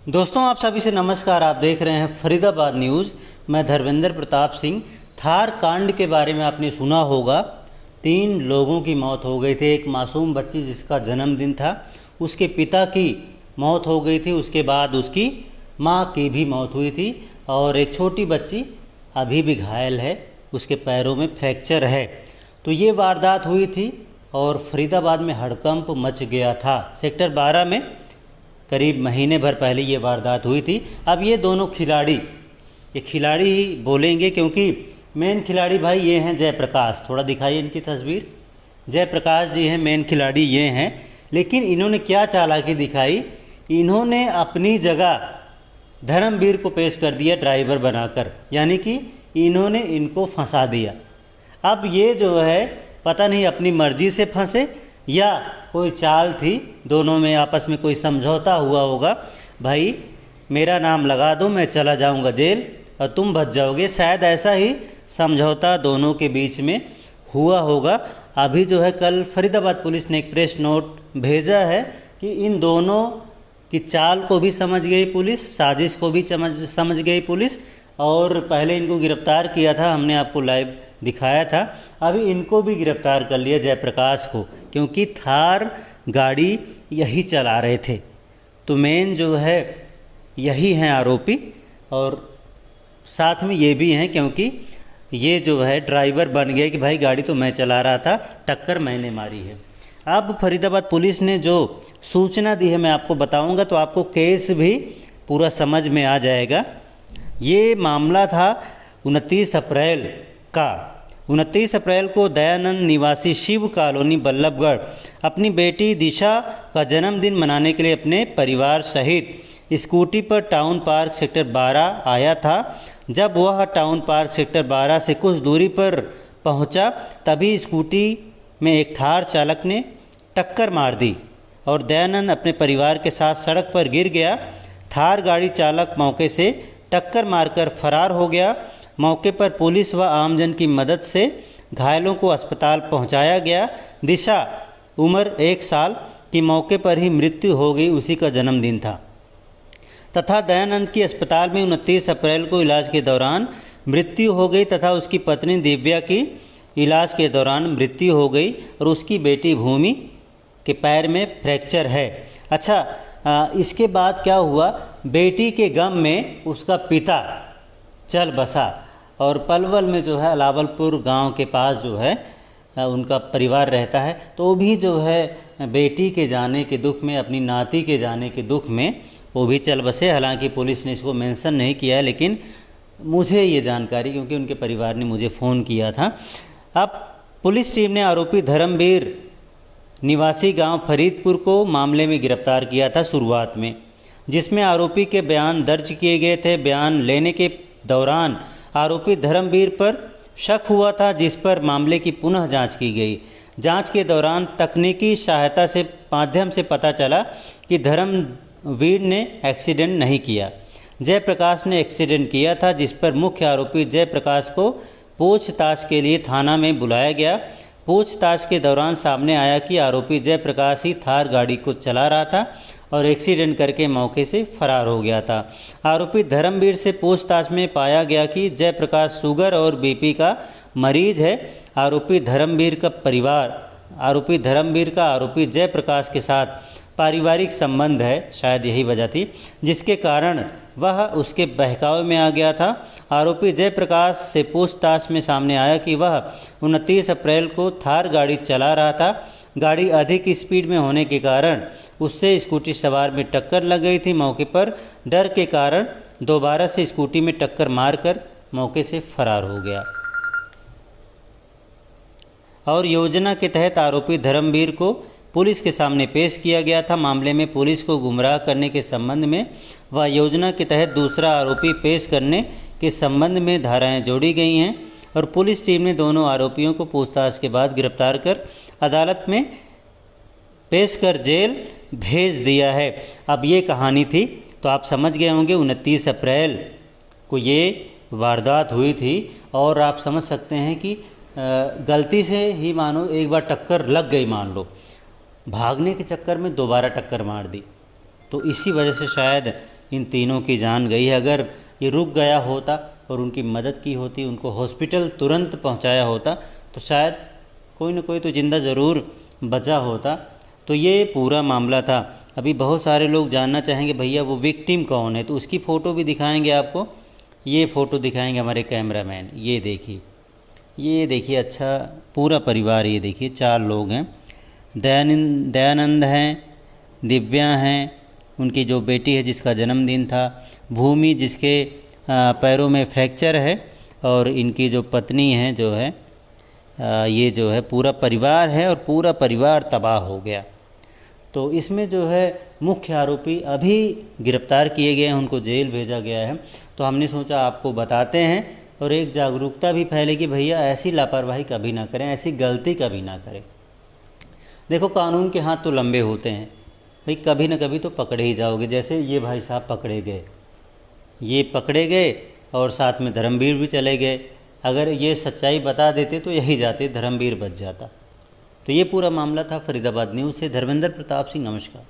दोस्तों आप सभी से नमस्कार। आप देख रहे हैं फरीदाबाद न्यूज़। मैं धर्मेंद्र प्रताप सिंह। थार कांड के बारे में आपने सुना होगा। 3 लोगों की मौत हो गई थी। एक मासूम बच्ची जिसका जन्मदिन था, उसके पिता की मौत हो गई थी। उसके बाद उसकी माँ की भी मौत हुई थी और एक छोटी बच्ची अभी भी घायल है, उसके पैरों में फ्रैक्चर है। तो ये वारदात हुई थी और फरीदाबाद में हड़कंप मच गया था। सेक्टर 12 में करीब महीने भर पहले ये वारदात हुई थी। अब ये दोनों खिलाड़ी, ये खिलाड़ी ही बोलेंगे क्योंकि मेन खिलाड़ी भाई ये हैं जयप्रकाश। थोड़ा दिखाइए इनकी तस्वीर। जयप्रकाश जी हैं मेन खिलाड़ी, ये हैं। लेकिन इन्होंने क्या चालाकी दिखाई, इन्होंने अपनी जगह धर्मवीर को पेश कर दिया ड्राइवर बनाकर, यानी कि इन्होंने इनको फंसा दिया। अब ये जो है पता नहीं अपनी मर्जी से फंसे या कोई चाल थी, दोनों में आपस में कोई समझौता हुआ होगा। भाई मेरा नाम लगा दो, मैं चला जाऊंगा जेल और तुम बच जाओगे। शायद ऐसा ही समझौता दोनों के बीच में हुआ होगा। अभी जो है कल फरीदाबाद पुलिस ने एक प्रेस नोट भेजा है कि इन दोनों की चाल को भी समझ गई पुलिस, साजिश को भी समझ गई पुलिस, और पहले इनको गिरफ्तार किया था, हमने आपको लाइव दिखाया था। अभी इनको भी गिरफ्तार कर लिया, जयप्रकाश को, क्योंकि थार गाड़ी यही चला रहे थे। तो मेन जो है यही हैं आरोपी, और साथ में ये भी हैं क्योंकि ये जो है ड्राइवर बन गए कि भाई गाड़ी तो मैं चला रहा था, टक्कर मैंने मारी है। अब फरीदाबाद पुलिस ने जो सूचना दी है मैं आपको बताऊंगा, तो आपको केस भी पूरा समझ में आ जाएगा। ये मामला था 29 अप्रैल का। 29 अप्रैल को दयानंद निवासी शिव कॉलोनी बल्लभगढ़ अपनी बेटी दिशा का जन्मदिन मनाने के लिए अपने परिवार सहित स्कूटी पर टाउन पार्क सेक्टर 12 आया था। जब वह टाउन पार्क सेक्टर 12 से कुछ दूरी पर पहुंचा, तभी स्कूटी में एक थार चालक ने टक्कर मार दी और दयानंद अपने परिवार के साथ सड़क पर गिर गया। थार गाड़ी चालक मौके से टक्कर मारकर फरार हो गया। मौके पर पुलिस व आमजन की मदद से घायलों को अस्पताल पहुंचाया गया। दिशा उम्र 1 साल की मौके पर ही मृत्यु हो गई, उसी का जन्मदिन था। तथा दयानंद की अस्पताल में 29 अप्रैल को इलाज के दौरान मृत्यु हो गई तथा उसकी पत्नी दिव्या की इलाज के दौरान मृत्यु हो गई और उसकी बेटी भूमि के पैर में फ्रैक्चर है। अच्छा, इसके बाद क्या हुआ, बेटी के गम में उसका पिता चल बसा और पलवल में जो है अलावलपुर गांव के पास जो है उनका परिवार रहता है। तो वो भी जो है बेटी के जाने के दुख में, अपनी नाती के जाने के दुख में वो भी चल बसे। हालांकि पुलिस ने इसको मेंशन नहीं किया है, लेकिन मुझे ये जानकारी क्योंकि उनके परिवार ने मुझे फ़ोन किया था। अब पुलिस टीम ने आरोपी धर्मवीर निवासी गांव फरीदपुर को मामले में गिरफ्तार किया था शुरुआत में, जिसमें आरोपी के बयान दर्ज किए गए थे। बयान लेने के दौरान आरोपी धर्मवीर पर शक हुआ था, जिस पर मामले की पुनः जांच की गई। जांच के दौरान तकनीकी सहायता से माध्यम से पता चला कि धर्मवीर ने एक्सीडेंट नहीं किया, जयप्रकाश ने एक्सीडेंट किया था, जिस पर मुख्य आरोपी जयप्रकाश को पूछताछ के लिए थाना में बुलाया गया। पूछताछ के दौरान सामने आया कि आरोपी जयप्रकाश ही थार गाड़ी को चला रहा था और एक्सीडेंट करके मौके से फरार हो गया था। आरोपी धर्मवीर से पूछताछ में पाया गया कि जयप्रकाश शुगर और बीपी का मरीज है। आरोपी धर्मवीर का आरोपी जयप्रकाश के साथ पारिवारिक संबंध है, शायद यही वजह थी जिसके कारण वह उसके बहकावे में आ गया था। आरोपी जयप्रकाश से पूछताछ में सामने आया कि वह 29 अप्रैल को थार गाड़ी चला रहा था। गाड़ी अधिक स्पीड में होने के कारण उससे स्कूटी सवार में टक्कर लग गई थी। मौके पर डर के कारण दोबारा से स्कूटी में टक्कर मारकर मौके से फरार हो गया। और योजना के तहत आरोपी धर्मवीर को पुलिस के सामने पेश किया गया था। मामले में पुलिस को गुमराह करने के संबंध में व योजना के तहत दूसरा आरोपी पेश करने के संबंध में धाराएं जोड़ी गई हैं और पुलिस टीम ने दोनों आरोपियों को पूछताछ के बाद गिरफ्तार कर अदालत में पेश कर जेल भेज दिया है। अब ये कहानी थी, तो आप समझ गए होंगे 29 अप्रैल को ये वारदात हुई थी। और आप समझ सकते हैं कि गलती से ही मानो एक बार टक्कर लग गई, मान लो भागने के चक्कर में दोबारा टक्कर मार दी, तो इसी वजह से शायद इन तीनों की जान गई है। अगर ये रुक गया होता और उनकी मदद की होती, उनको हॉस्पिटल तुरंत पहुंचाया होता, तो शायद कोई न कोई तो ज़िंदा ज़रूर बचा होता। तो ये पूरा मामला था। अभी बहुत सारे लोग जानना चाहेंगे भैया वो विक्टिम कौन है, तो उसकी फ़ोटो भी दिखाएंगे आपको। ये फ़ोटो दिखाएंगे हमारे कैमरामैन, ये देखिए अच्छा पूरा परिवार, ये देखिए 4 लोग हैं। दयानंद हैं, दिव्या हैं, उनकी जो बेटी है जिसका जन्मदिन था, भूमि जिसके पैरों में फ्रैक्चर है, और इनकी जो पत्नी है जो है ये जो है पूरा परिवार है, और पूरा परिवार तबाह हो गया। तो इसमें जो है मुख्य आरोपी अभी गिरफ्तार किए गए हैं, उनको जेल भेजा गया है। तो हमने सोचा आपको बताते हैं और एक जागरूकता भी फैलेगी, भैया ऐसी लापरवाही कभी ना करें, ऐसी गलती कभी ना करें। देखो कानून के हाथ तो लंबे होते हैं भाई, कभी ना कभी तो पकड़े ही जाओगे। जैसे ये भाई साहब पकड़े गए और साथ में धर्मवीर भी चले गए। अगर ये सच्चाई बता देते तो यही जाते, धर्मवीर बच जाता। तो ये पूरा मामला था। फरीदाबाद न्यूज़ से धर्मेंद्र प्रताप सिंह, नमस्कार।